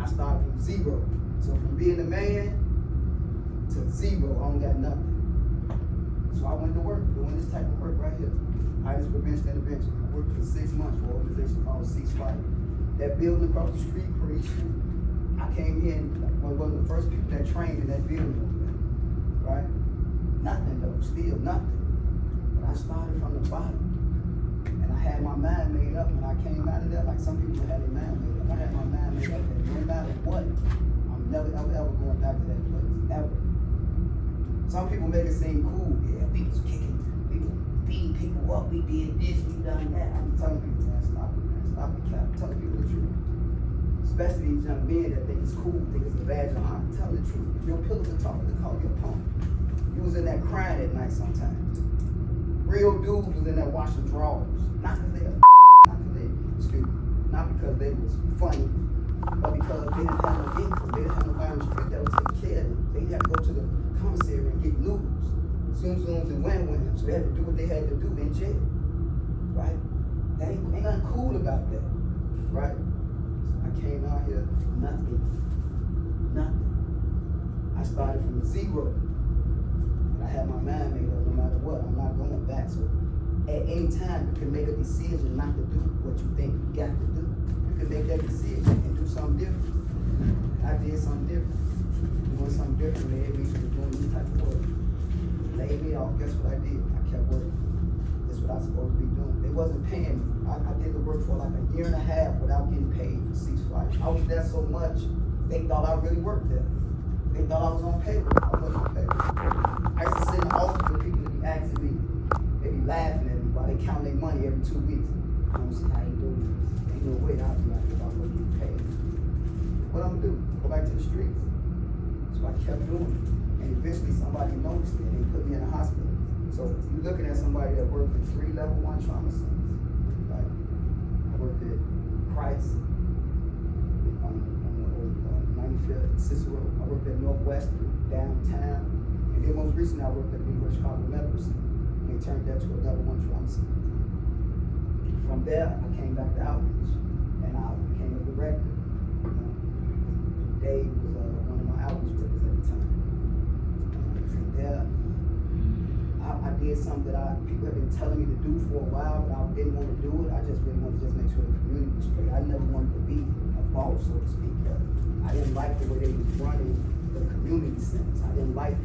I started from zero. So from being a man to zero, I don't got nothing. So I went to work, doing this type of work right here. Itis prevention and intervention. I worked for 6 months for an organization called Ceasefire. That building across the street, Parisian, I came here and was one of the first people that trained in that building over there, right? Nothing though, still nothing. But I started from the bottom. And I had my mind made up when I came out of there, like some people had their mind made up. I had my mind made up that no matter what, I'm never, ever going back to that place, ever. Some people make it seem cool. Yeah, we was kicking, we was beating people up, we did this, we done that. I'm telling people, man, stop it, man, stop it, cap. I'm telling people the truth. Especially these young men that think it's cool, think it's a badge of honor. Tell the truth. If your pillow was talking, to call your punk. You was in there crying at night sometimes. Real dudes was in there washing drawers. Not because they not because they was funny, but because they didn't have no income. They didn't have nobody on the street that would take care of them. They had to go to the commissary and get noodles, zooms and win-wins. So they had to do what they had to do in jail, right? That ain't nothing cool about that, right? I came out here, nothing. I started from zero. I had my mind made up no matter what. I'm not going back. So at any time, you can make a decision not to do what you think you got to do. You can make that decision and do something different. I did something different. Doing something different led me to doing this type of work. Laid me off. Guess what I did? I kept working. That's what I was supposed to be doing. They wasn't paying me. I did the work for like a year and a half without getting paid for Ceasefire. I was there so much, they thought I really worked there. They thought I was on payroll. I wasn't on payroll. I used to sit in the office with people that be asking me, they be laughing at me while they count their money every 2 weeks. I don't see how you doing this. Ain't no way I'll be like, if I'm gonna get paid. What I'm gonna do? Go back to the streets. So I kept doing it. And eventually somebody noticed it and they put me in a hospital. So you're looking at somebody that worked in 3 level 1 trauma centers. Like, I worked at Christ on the 95th Cicero. I worked at Northwestern, downtown. And then most recently I worked at the University of Chicago Medical Center. And they turned that to a level 1 trauma center. From there, I came back to outreach and I became a director. Dave was one of my outreach workers at the time. From there, I did something that people have been telling me to do for a while, but I didn't want to do it. I just really wanted to just make sure the community was straight. I never wanted to be a boss, so to speak. I didn't like the way they was running the community centers. I didn't like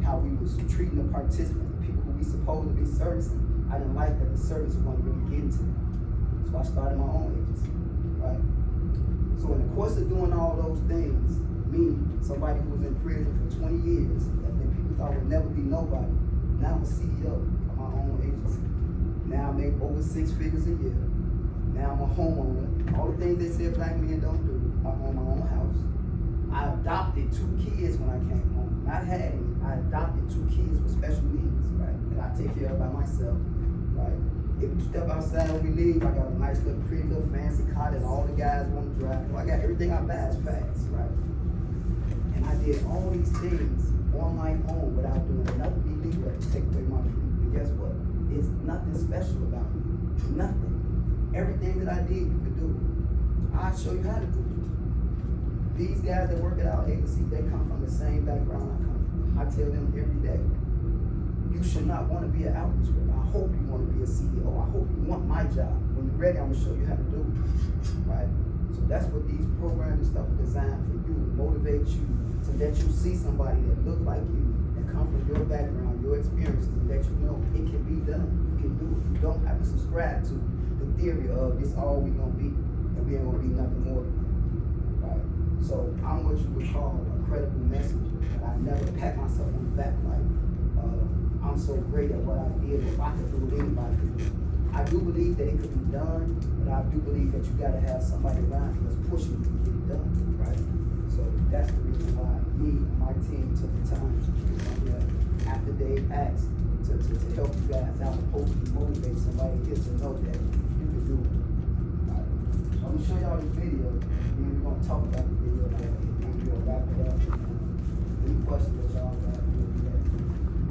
how we was treating the participants, the people who we supposed to be servicing. I didn't like that the service wasn't really getting to them. So I started my own agency, right? So in the course of doing all those things, me, somebody who was in prison for 20 years, that people thought would never be nobody, now I'm a CEO of my own agency. Now I make over 6 figures a year. Now I'm a homeowner. All the things they said black men don't do, I own my own house. I adopted 2 kids when I came home. Not had any. I adopted 2 kids with special needs, right? That I take care of by myself, right? If you step outside when we leave, I got a nice little pretty little fancy car that all the guys want to drive. I got everything I buy is fast, right? And I did all these things on my own without doing nothing illegal to take away my freedom. And guess what? There's nothing special about me. Nothing. Everything that I did, you could do. I'll show you how to do it. These guys that work at our agency, they come from the same background I come from. I tell them every day, you should not want to be an outreach worker. I hope you want to be a CEO. I hope you want my job. When you're ready, I'm going to show you how to do it, right? So that's what these programs and stuff are designed for you, to motivate you, to let you see somebody that look like you, that come from your background, your experiences, and let you know it can be done. You can do it. You don't have to subscribe to the theory of this all we going to be, and we ain't going to be nothing more, right? So I'm what you would call a credible messenger. And I never pat myself on the back like I'm so great at what I did. If I could do it, anybody could do it. I do believe that it could be done, but I do believe that you got to have somebody around you that's pushing you to get it done, right? So that's the reason why me and my team took the time to come here after Dave asked to help you guys out and hopefully motivate somebody here to know that you can do it. Right? So I'm going to show y'all this video, and then we're going to talk about the video, and we'll wrap it up. Any questions that y'all got?